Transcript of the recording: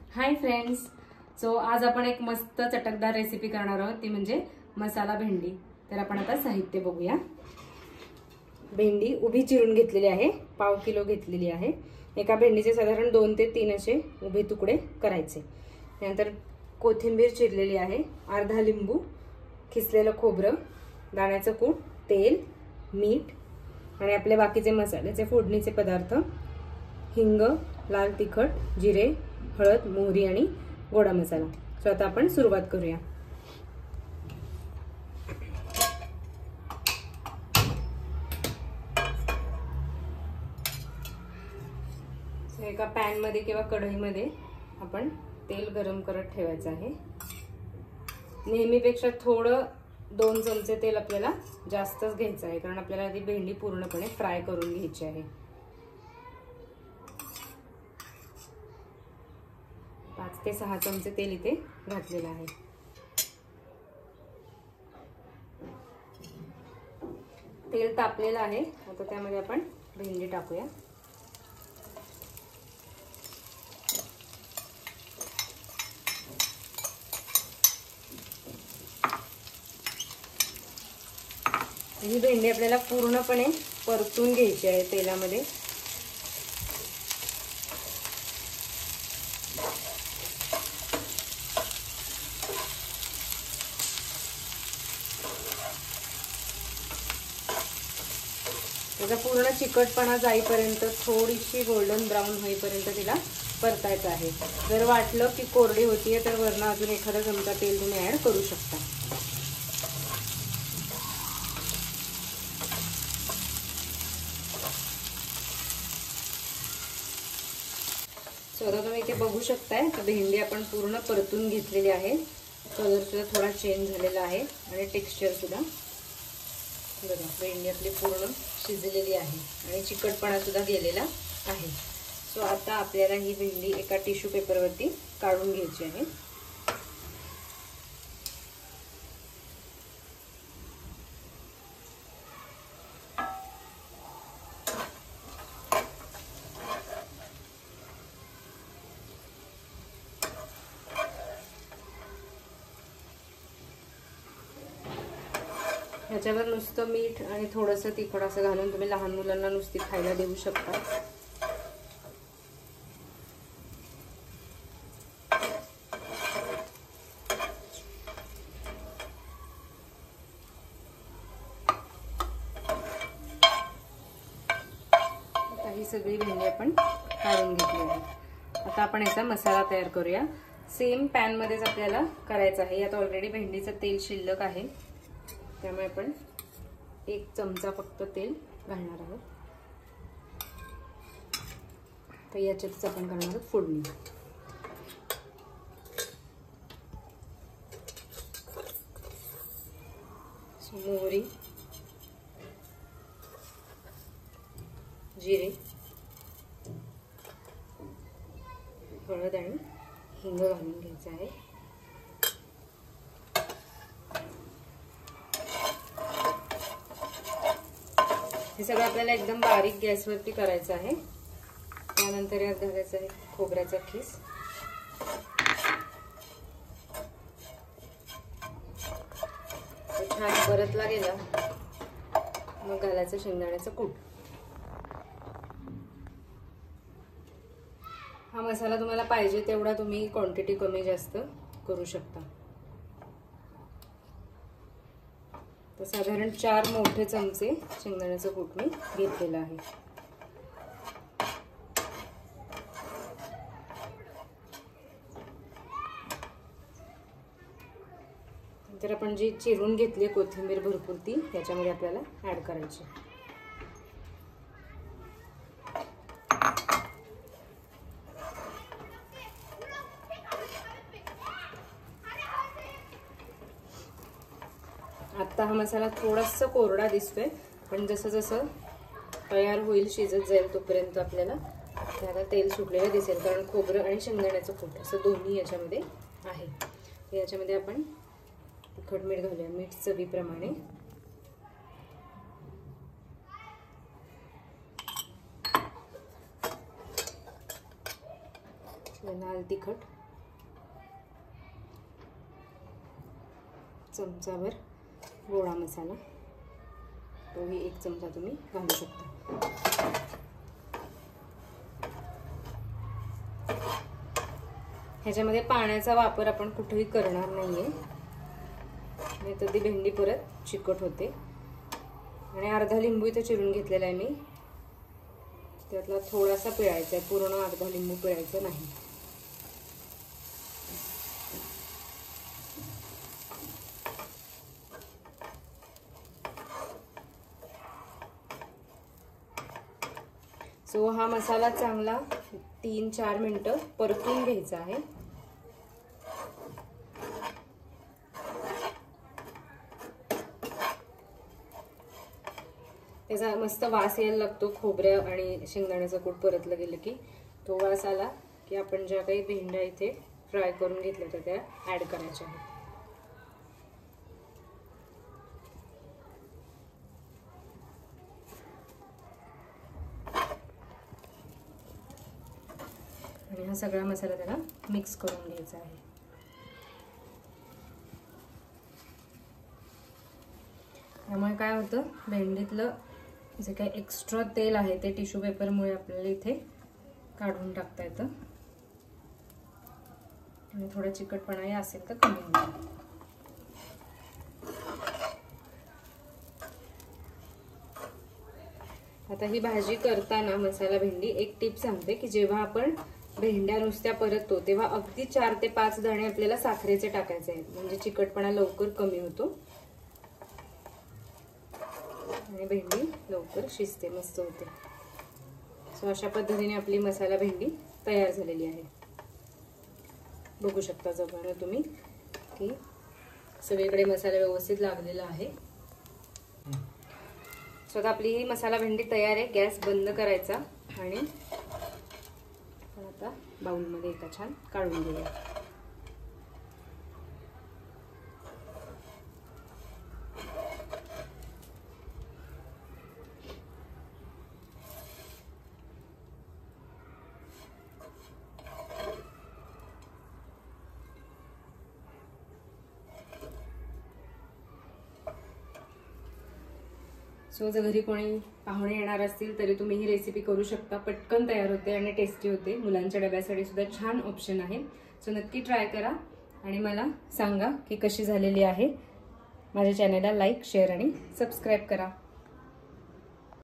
Hi friends, so आज आपण एक मस्त चटकदार रेसिपी करणार आहोत, ती म्हणजे मसाला भेंडी। तर आपण आता साहित्य बघूया। भेंडी उभी चिरून घेतलेली आहे, पाव किलो घेतलेली आहे। एका भेंडीचे साधारण 2 ते 3 असे उभे तुकडे करायचे। त्यानंतर कोथिंबीर चिरलेली आहे, अर्धा लिंबू, खिसलेलं खोबरं, दाण्याचं कूट, तेल, मीठ आणि आपले बाकीचे मसाल्याचे फोडणीचे पदार्थ, हिंग, लाल तिखट, जिरे, हळद, मोहरी आणि गोडा मसाला। सो आता आपण सुरुवात करूया। एका पॅन मध्ये किंवा कढईमध्ये आपण तेल गरम करत ठेवायचं आहे। नेहमीपेक्षा थोडं 2 चमचे तेल आपल्याला जास्तच घ्यायचं आहे, कारण आपल्याला आधी भेंडी पूर्णपणे फ्राय करून घ्यायची आहे। 5 ते 6 चमचे तेल इथे घातलेलं आहे। तेल तापलेलं आहे, आता त्यामध्ये आपण भेंडी टाकूया। ही भेंडी आपल्याला पूर्णपणे परतून घ्यायची आहे तेलामध्ये। त्याचा पूर्ण चिकटपणा जाईपर्यंत, थोडीशी गोल्डन ब्राउन होईपर्यंत तिला परतायचं आहे। जर वाटलं की कोरडी होतीये तर वरनं अजून एखादा चमचा तेल तुम्ही ऍड करू शकता। आता तुम्ही इथे बघू शकताय की भेंडी आपण पूर्ण परतून घेतलेली आहे। कलर सुद्धा थोडा चेंज झालेला आहे आणि टेक्स्चर सुद्धा बघा, भेंडी आपली पूर्ण शिजलेली आहे आणि चिकटपणा सुद्धा गेलेला आहे। सो आता आपल्याला ही भेंडी एका टिश्यू पेपरवरती काढून घ्यायची आहे। ह्याच्यावर नुसतं मीठ आणि थोडंसं तिखट असं घालून तुम्ही लहान मुलांना नुसती खायला देऊ शकता। आता ही सगळी भेंडी आपण काढून घेतली आहे। आता आपण याचा मसाला तयार करूया। सेम पॅन मध्येच आपल्याला करायचं आहे। यात ऑलरेडी भेंडीचं तेल शिल्लक आहे, त्यामुळे आपण 1 चमचा फक्त तेल घालणार आहोत। तर याच्यातच आपण करणार आहोत फोडणी। मोहरी, जिरे, हळद आणि हिंग घालून घ्यायचं आहे। हे सगळं आपल्याला एकदम बारीक गॅसवरती करायचं आहे। त्यानंतर यात घालायचं आहे खोबऱ्याचा खीस, छान परतला गेला मग घालायचं शेंगदाण्याचं कूट। हा मसाला तुम्हाला पाहिजे तेवढा तुम्ही क्वांटिटी कमी जास्त करू शकता। तर साधारण 4 मोठे चमचे शेंगदाण्याचं कूट मी घेतलेलं आहे। नंतर आपण जी चिरून घेतली कोथिंबीर भरपूर, ती याच्यामध्ये आपल्याला ऍड करायची। आता हा मसाला थोडासा कोरडा दिसतोय, पण जसं जसं तयार होईल, शिजत जाईल, तोपर्यंत आपल्याला त्याला तेल सुटलेलं दिसेल, कारण खोबरं आणि शेंगदाण्याचं कूट असं दोन्ही याच्यामध्ये आहे। याच्यामध्ये आपण तिखट मीठ घालूया, मीठ चवीप्रमाणे। लाल तिखट, चमचाभर गोडा मसाला, तोही 1 चमचा तुम्ही घालू शकता। ह्याच्यामध्ये पाण्याचा वापर आपण कुठेही करणार नाहीये, नाहीतर ती भेंडी परत चिकट होते। आणि अर्धा लिंबू इथे चिरून घेतलेला आहे मी, त्यातला थोडासा पिळायचा आहे, पूर्ण अर्धा लिंबू पिळायचा नाही। सो हा मसाला चांगला 3-4 मिनिटं परतून घ्यायचा आहे। त्याचा मस्त वास यायला लागतो, खोबऱ्या आणि शेंगदाण्याचा कूट परतलं गेलं की तो वास आला की आपण ज्या काही भेंड्या इथे फ्राय करून घेतल्या होत्या त्या ऍड करायच्या आहेत। आणि हा सगळा मसाला त्याला मिक्स करून घ्यायचा आहे। त्यामुळे काय होतं, भेंडीतलं जे काही एक्स्ट्रा तेल आहे ते टिश्यू पेपरमुळे आपल्याला इथे काढून टाकता येतं आणि थोडा चिकटपणाही असेल तर कमी होईल। आता ही भाजी करताना मसाला भेंडी एक टिप सांगते की जेव्हा आपण भेंड्या नुसत्या परततो तेव्हा अगदी 4 ते 5 दाणे आपल्याला साखरेचे टाकायचे आहेत, म्हणजे चिकटपणा लवकर कमी होतो आणि भेंडी लवकर शिजते, मस्त होते। सो अशा पद्धतीने आपली मसाला भेंडी तयार झालेली आहे। बघू शकता जवळ तुम्ही की सगळीकडे मसाला व्यवस्थित लागलेला आहे। सो आता आपली ही मसाला भेंडी तयार आहे। गॅस बंद करायचा आणि आता बाउलमध्ये एका छान काढून घेऊया। सो जर घरी कोणी पाहुणे येणार असतील तरी तुम्ही ही रेसिपी करू शकता, पटकन तयार होते आणि टेस्टी होते। मुलांच्या डब्यासाठी सुद्धा छान ऑप्शन आहे। सो नक्की ट्राय करा आणि मला सांगा की कशी झालेली आहे। माझ्या चॅनलला लाईक, शेअर आणि सबस्क्राईब करा।